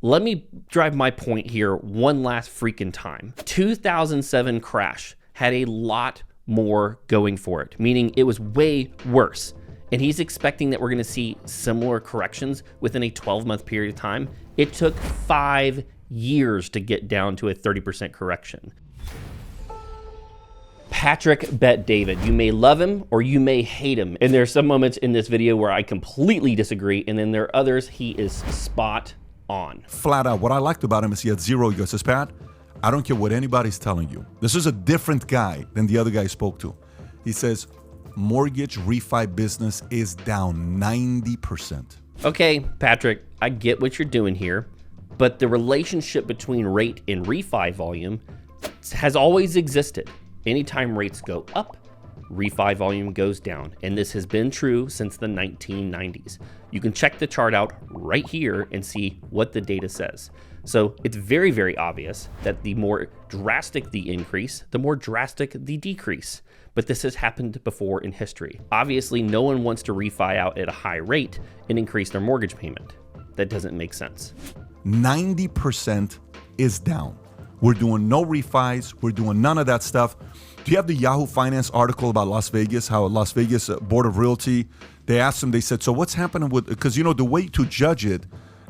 Let me drive my point here one last freaking time. 2007 crash had a lot more going for it, meaning it was way worse. And he's expecting that we're gonna see similar corrections within a 12-month period of time. It took 5 years to get down to a 30% correction. Patrick bet David. You may love him or you may hate him. And there's some moments in this video where I completely disagree, and then there are others he is spot on. Flat out, what I liked about him is he had zero ego. He says, Pat, I don't care what anybody's telling you. This is a different guy than the other guy I spoke to. He says, mortgage refi business is down 90%. Okay, Patrick, I get what you're doing here, but the relationship between rate and refi volume has always existed. Anytime rates go up, refi volume goes down, and this has been true since the 1990s. You can check the chart out right here and see what the data says. So it's very, very obvious that the more drastic the increase, the more drastic the decrease. But this has happened before in history. Obviously, no one wants to refi out at a high rate and increase their mortgage payment. That doesn't make sense. 90% is down. We're doing no refis. We're doing none of that stuff. Do you have the Yahoo Finance article about Las Vegas, how Las Vegas Board of Realty, they asked them, they said, so what's happening with, because you know, the way to judge it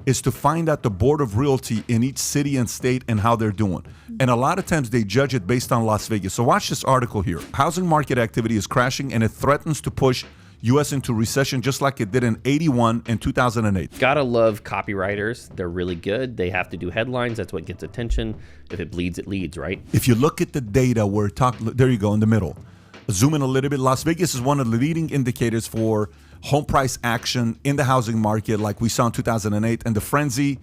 is to find out the Board of Realty in each city and state and how they're doing. And a lot of times they judge it based on Las Vegas. So watch this article here. Housing market activity is crashing and it threatens to push U.S. into recession just like it did in 81 and 2008. Gotta love copywriters. They're really good. They have to do headlines. That's what gets attention. If it bleeds, it leads, right? If you look at the data, there you go in the middle. Zoom in a little bit. Las Vegas is one of the leading indicators for home price action in the housing market like we saw in 2008. And the frenzy,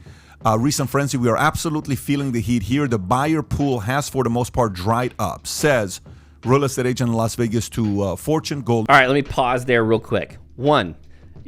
recent frenzy, we are absolutely feeling the heat here. The buyer pool has, for the most part, dried up, says real estate agent in Las Vegas to Fortune Gold. All right, let me pause there real quick. One,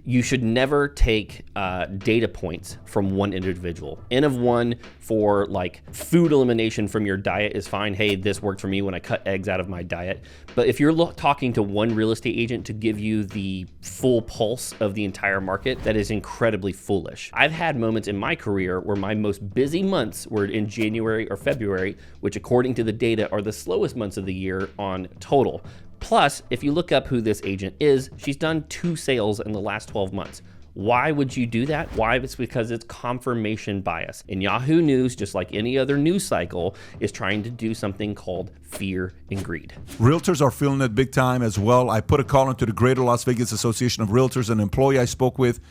you should never take data points from one individual. N of one for like food elimination from your diet is fine. Hey, this worked for me when I cut eggs out of my diet. But if you're talking to one real estate agent to give you the full pulse of the entire market, that is incredibly foolish. I've had moments in my career where my most busy months were in January or February, which according to the data are the slowest months of the year on total. Plus, if you look up who this agent is, she's done 2 sales in the last 12 months. Why would you do that? Why? It's because it's confirmation bias. And Yahoo News, just like any other news cycle, is trying to do something called fear and greed. Realtors are feeling it big time as well. I put a call into the Greater Las Vegas Association of Realtors. An employee I spoke with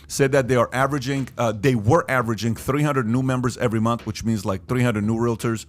said that they were averaging 300 new members every month, which means like 300 new realtors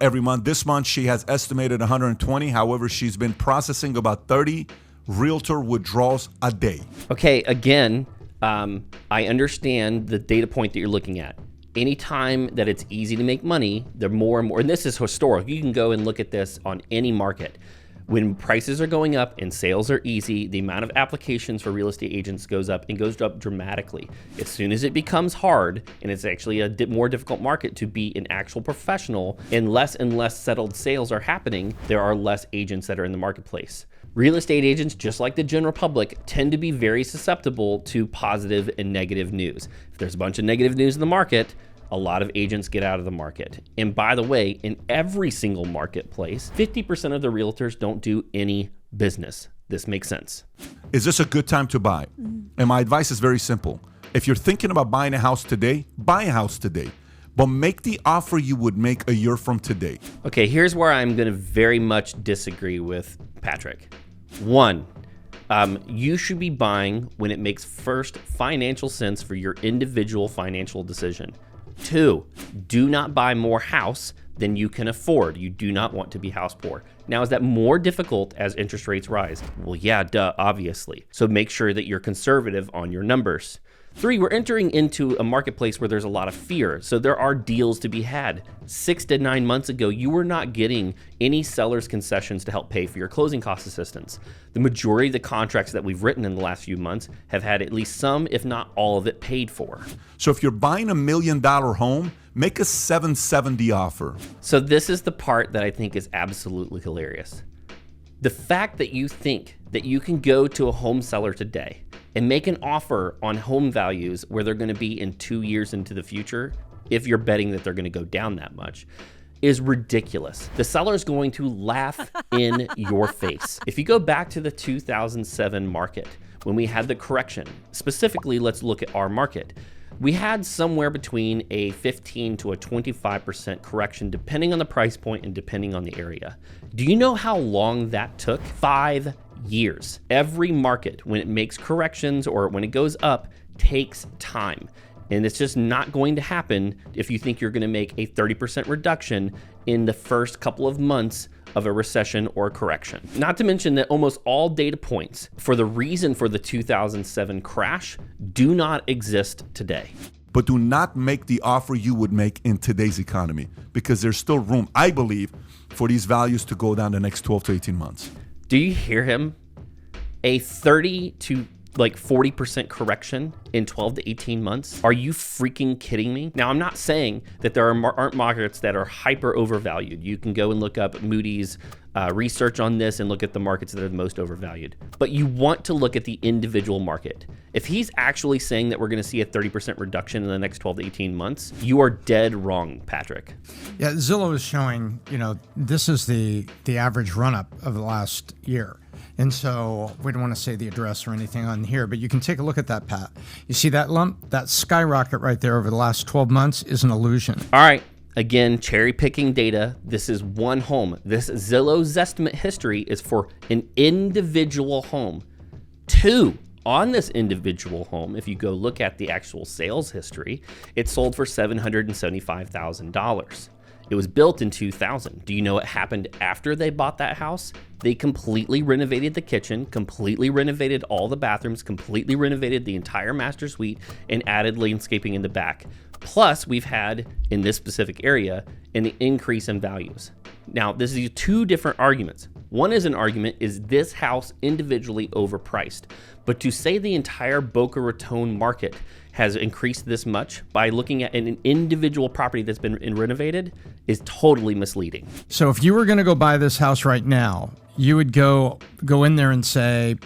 every month. This month, she has estimated 120. However, she's been processing about 30 realtor withdrawals a day. Okay, again, I understand the data point that you're looking at. Anytime that it's easy to make money, the more and more, and this is historic, you can go and look at this on any market. When prices are going up and sales are easy, the amount of applications for real estate agents goes up and goes up dramatically. As soon as it becomes hard and it's actually a more difficult market to be an actual professional and less settled sales are happening, there are less agents that are in the marketplace. Real estate agents, just like the general public, tend to be very susceptible to positive and negative news. If there's a bunch of negative news in the market, a lot of agents get out of the market. And by the way, in every single marketplace, 50% of the realtors don't do any business. This makes sense. Is this a good time to buy? And my advice is very simple. If you're thinking about buying a house today, buy a house today. But make the offer you would make a year from today. Okay, here's where I'm going to very much disagree with Patrick. One, you should be buying when it makes first financial sense for your individual financial decision. 2, do not buy more house than you can afford. You do not want to be house poor. Now, is that more difficult as interest rates rise? Well, yeah, duh, obviously. So make sure that you're conservative on your numbers. 3, we're entering into a marketplace where there's a lot of fear, so there are deals to be had. 6 to 9 months ago, you were not getting any seller's concessions to help pay for your closing cost assistance. The majority of the contracts that we've written in the last few months have had at least some, if not all of it, paid for. So if you're buying $1 million home, make a 770 offer. So this is the part that I think is absolutely hilarious. The fact that you think that you can go to a home seller today and make an offer on home values where they're going to be in 2 years into the future, if you're betting that they're going to go down that much, is ridiculous. The seller is going to laugh in your face. If you go back to the 2007 market, when we had the correction, specifically, let's look at our market. We had somewhere between a 15 to a 25% correction, depending on the price point and depending on the area. Do you know how long that took? 5 years. Every market, when it makes corrections or when it goes up, takes time. And it's just not going to happen if you think you're going to make a 30% reduction in the first couple of months of a recession or correction. Not to mention that almost all data points for the reason for the 2007 crash do not exist today. But do not make the offer you would make in today's economy, because there's still room, I believe, for these values to go down the next 12 to 18 months. Do you hear him? A 30 to 40% correction in 12 to 18 months? Are you freaking kidding me? Now, I'm not saying that there aren't markets that are hyper overvalued. You can go and look up Moody's research on this and look at the markets that are the most overvalued. But you want to look at the individual market. If he's actually saying that we're going to see a 30% reduction in the next 12 to 18 months, you are dead wrong, Patrick. Yeah, Zillow is showing, this is the average run-up of the last year. And so we don't want to say the address or anything on here, but you can take a look at that, Pat. You see that lump? That skyrocket right there over the last 12 months is an illusion. All right. Again, cherry picking data. This is one home. This Zillow's estimate history is for an individual home. 2, on this individual home, if you go look at the actual sales history, it sold for $775,000. It was built in 2000. Do you know what happened after they bought that house? They completely renovated the kitchen, completely renovated all the bathrooms, completely renovated the entire master suite, and added landscaping in the back. Plus, we've had, in this specific area, an increase in values. Now, this is 2 different arguments. One is an argument, is this house individually overpriced? But to say the entire Boca Raton market has increased this much by looking at an individual property that's been renovated is totally misleading. So if you were going to go buy this house right now, you would go in there and say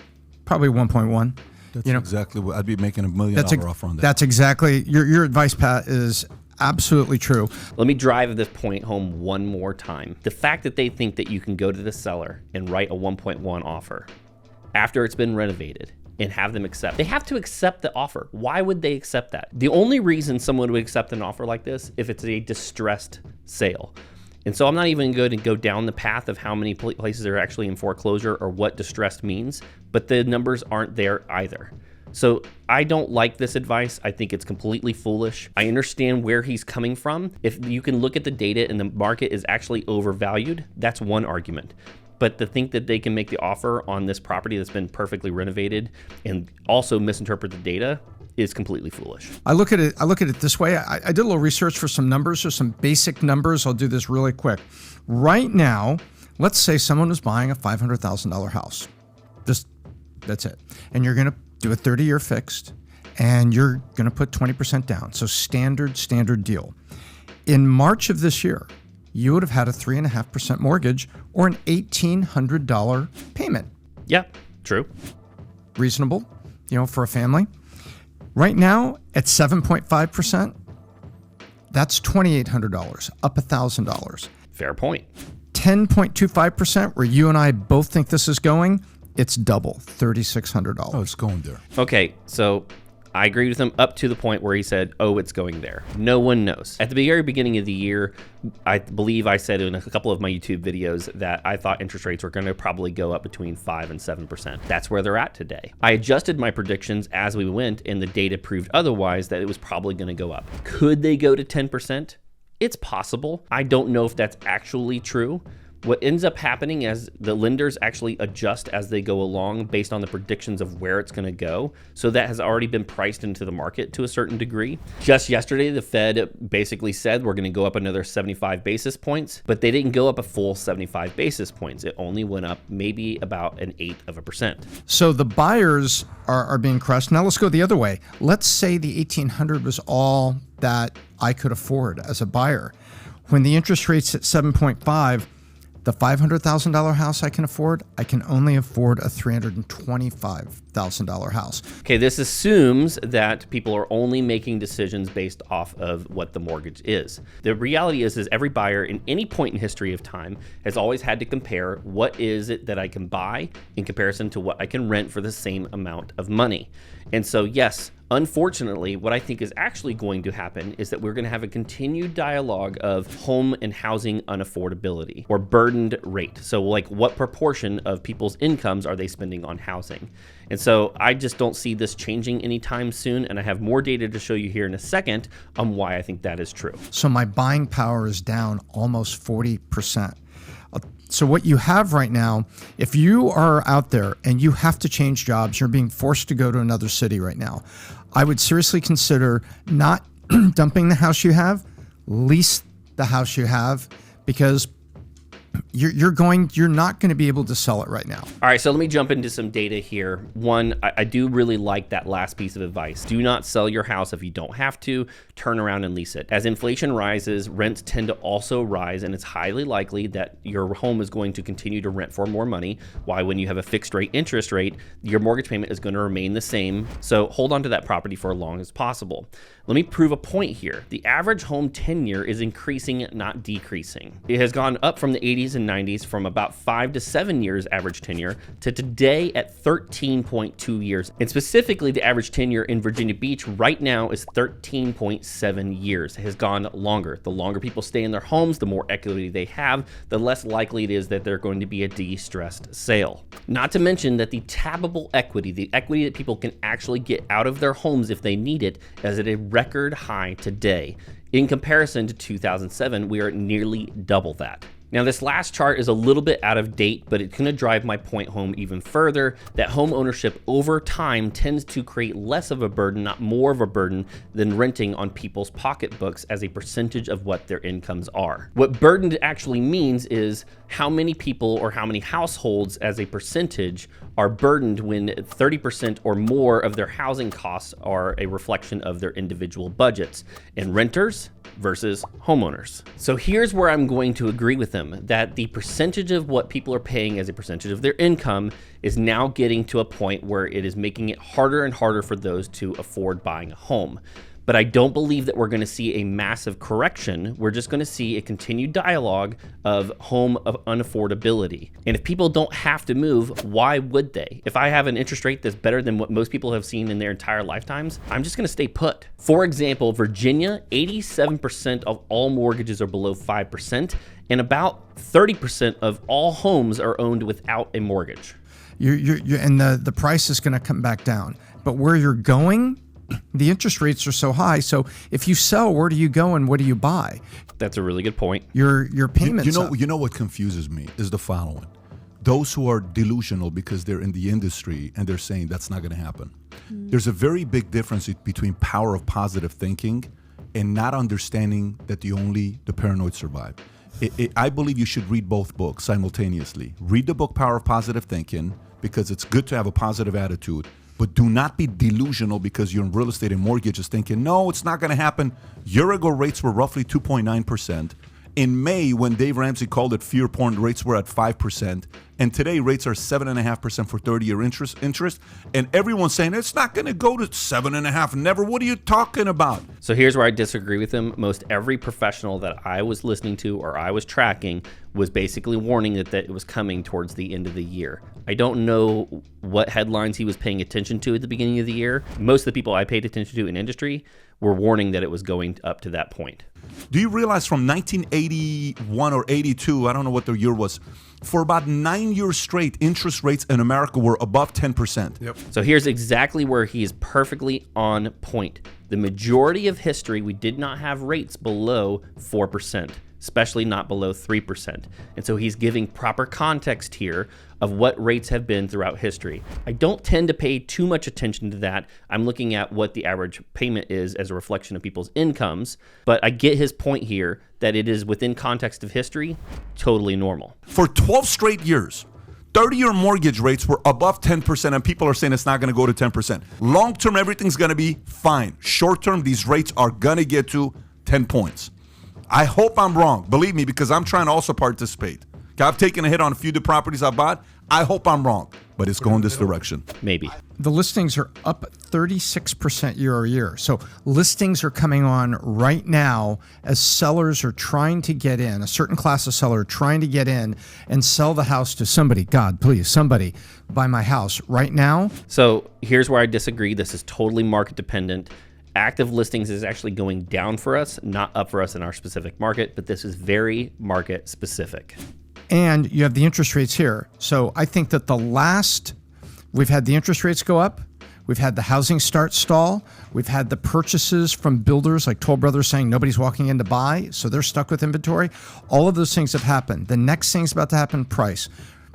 probably 1.1. That's exactly what I'd be making $1 million offer on that. That's exactly your advice, Pat, is absolutely true. Let me drive this point home one more time. The fact that they think that you can go to the seller and write a 1.1 offer after it's been renovated and have them accept. They have to accept the offer. Why would they accept that? The only reason someone would accept an offer like this if it's a distressed sale. And so I'm not even going to go down the path of how many places are actually in foreclosure or what distressed means, but the numbers aren't there either. So I don't like this advice. I think it's completely foolish. I understand where he's coming from. If you can look at the data and the market is actually overvalued, that's one argument. But to think that they can make the offer on this property that's been perfectly renovated and also misinterpret the data is completely foolish. I look at it this way. I did a little research for some numbers, or some basic numbers. I'll do this really quick. Right now, let's say someone was buying a $500,000 house. That's it. And you're going to do a 30-year fixed, and you're going to put 20% down. So standard deal. In March of this year, you would have had a 3.5% mortgage or an $1,800 payment. Yeah, true. Reasonable, for a family. Right now, at 7.5%, that's $2,800, up $1,000. Fair point. 10.25%, where you and I both think this is going, it's double, $3,600. Oh, it's going there. Okay, so I agree with him up to the point where he said, oh, it's going there. No one knows. At the very beginning of the year, I believe I said in a couple of my YouTube videos that I thought interest rates were going to probably go up between 5 and 7%. That's where they're at today. I adjusted my predictions as we went, and the data proved otherwise, that it was probably going to go up. Could they go to 10%? It's possible. I don't know if that's actually true. What ends up happening is the lenders actually adjust as they go along based on the predictions of where it's going to go. So that has already been priced into the market to a certain degree. Just yesterday, the Fed basically said we're going to go up another 75 basis points, but they didn't go up a full 75 basis points. It only went up maybe about 1/8%. So the buyers are being crushed. Now let's go the other way. Let's say the $1,800 was all that I could afford as a buyer. When the interest rate's at 7.5, the $500,000 house I can afford, I can only afford a $325,000 house. Okay, this assumes that people are only making decisions based off of what the mortgage is. The reality is every buyer in any point in history of time has always had to compare what is it that I can buy in comparison to what I can rent for the same amount of money. And so, yes, unfortunately, what I think is actually going to happen is that we're going to have a continued dialogue of home and housing unaffordability or burdened rate. So like what proportion of people's incomes are they spending on housing? And so I just don't see this changing anytime soon. And I have more data to show you here in a second on why I think that is true. So my buying power is down almost 40%. So what you have right now, if you are out there and you have to change jobs, you're being forced to go to another city right now, I would seriously consider not dumping the house you have, lease the house you have, because you're not going to be able to sell it right now. All right, so let me jump into some data here. One, I do really like that last piece of advice. Do not sell your house if you don't have to. Turn around and lease it. As inflation rises, rents tend to also rise, and it's highly likely that your home is going to continue to rent for more money. Why, when you have a fixed rate interest rate, your mortgage payment is going to remain the same. So hold on to that property for as long as possible. Let me prove a point here. The average home tenure is increasing, not decreasing. It has gone up from the 80s and 90s from about 5 to 7 years average tenure to today at 13.2 years. And specifically, the average tenure in Virginia Beach right now is 13.7 years. It has gone longer. The longer people stay in their homes, the more equity they have, the less likely it is that they're going to be a distressed sale. Not to mention that the tappable equity, the equity that people can actually get out of their homes if they need it, is at a record high today. In comparison to 2007, we are at nearly double that. Now, this last chart is a little bit out of date, but it's going to drive my point home even further, that home ownership over time tends to create less of a burden, not more of a burden, than renting on people's pocketbooks as a percentage of what their incomes are. What burdened actually means is how many people or how many households as a percentage are burdened when 30% or more of their housing costs are a reflection of their individual budgets, and renters versus homeowners. So here's where I'm going to agree with them, that the percentage of what people are paying as a percentage of their income is now getting to a point where it is making it harder and harder for those to afford buying a home. But I don't believe that we're going to see a massive correction. We're just going to see a continued dialogue of home of unaffordability. And if people don't have to move, why would they? If I have an interest rate that's better than what most people have seen in their entire lifetimes, I'm just going to stay put. For example, Virginia, 87% of all mortgages are below 5%, and about 30% of all homes are owned without a mortgage. And the price is going to come back down. But where you're going, the interest rates are so high. So if you sell, where do you go and what do you buy? That's a really good point. Your payments. You know what confuses me is the following: those who are delusional because they're in the industry and they're saying that's not going to happen. There's a very big difference between power of positive thinking and not understanding that the paranoid survive. I believe you should read both books simultaneously. Read the book Power of Positive Thinking, because it's good to have a positive attitude. But do not be delusional because you're in real estate and mortgages thinking, no, it's not going to happen. Year ago, rates were roughly 2.9%. In May, when Dave Ramsey called it fear porn, rates were at 5%. And today, rates are 7.5% for 30-year interest. And everyone's saying, it's not going to go to 7.5%. Never. What are you talking about? So here's where I disagree with him. Most every professional that I was listening to or I was tracking was basically warning that it was coming towards the end of the year. I don't know what headlines he was paying attention to at the beginning of the year. Most of the people I paid attention to in industry were warning that it was going up to that point. Do you realize from 1981 or 82, I don't know what the year was, for about 9 years straight, interest rates in America were above 10%. Yep. So here's exactly where he is perfectly on point. The majority of history, we did not have rates below 4%, especially not below 3%. And so he's giving proper context here of what rates have been throughout history. I don't tend to pay too much attention to that. I'm looking at what the average payment is as a reflection of people's incomes, but I get his point here that it is within context of history, totally normal. For 12 straight years, 30-year mortgage rates were above 10%, and people are saying it's not going to go to 10%. Long-term, everything's going to be fine. Short-term, these rates are going to get to 10 points. I hope I'm wrong. Believe me, because I'm trying to also participate. I've taken a hit on a few of the properties I bought. I hope I'm wrong, but it's going this direction. Maybe. The listings are up 36% year over year. So listings are coming on right now as sellers are trying to get in, a certain class of seller trying to get in and sell the house to somebody. God, please, somebody buy my house right now. So here's where I disagree. This is totally market dependent. Active listings is actually going down for us, not up for us in our specific market, but this is very market specific. And you have the interest rates here. So I think that we've had the interest rates go up. We've had the housing start stall. We've had the purchases from builders like Toll Brothers saying nobody's walking in to buy, so they're stuck with inventory. All of those things have happened. The next thing's about to happen, price.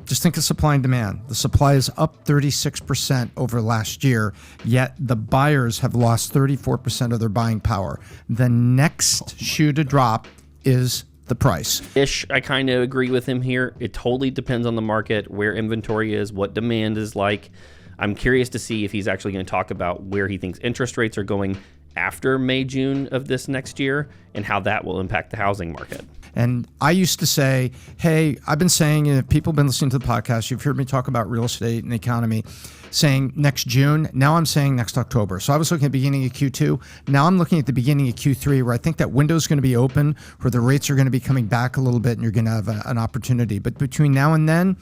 Just think of supply and demand. The supply is up 36% over last year, yet the buyers have lost 34% of their buying power. The next shoe to drop is the price. I kind of agree with him here. It totally depends on the market, where inventory is, what demand is like. I'm curious to see if he's actually going to talk about where he thinks interest rates are going after May, June of this next year and how that will impact the housing market. And I used to say, hey, I've been saying, if people have been listening to the podcast, you've heard me talk about real estate and the economy, saying next June. Now I'm saying next October. So I was looking at the beginning of Q2. Now I'm looking at the beginning of Q3, where I think that window is going to be open, where the rates are going to be coming back a little bit and you're going to have an opportunity. But between now and then,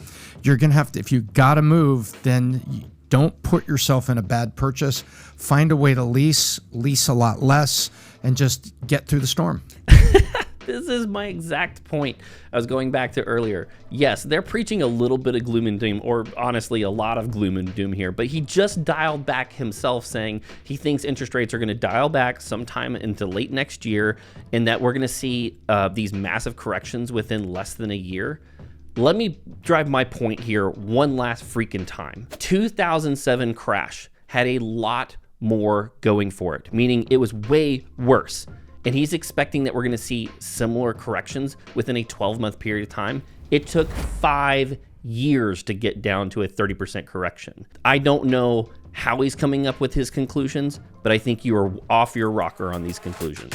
you're going to have to, if you got to move, then don't put yourself in a bad purchase. Find a way to lease a lot less, and just get through the storm. This is my exact point I was going back to earlier. Yes, they're preaching a little bit of gloom and doom, or honestly, a lot of gloom and doom here, but he just dialed back himself, saying he thinks interest rates are going to dial back sometime into late next year, and that we're going to see these massive corrections within less than a year. Let me drive my point here one last freaking time. 2007 crash had a lot more going for it, meaning it was way worse. And he's expecting that we're going to see similar corrections within a 12-month period of time. It took 5 years to get down to a 30% correction. I don't know how he's coming up with his conclusions, but I think you are off your rocker on these conclusions.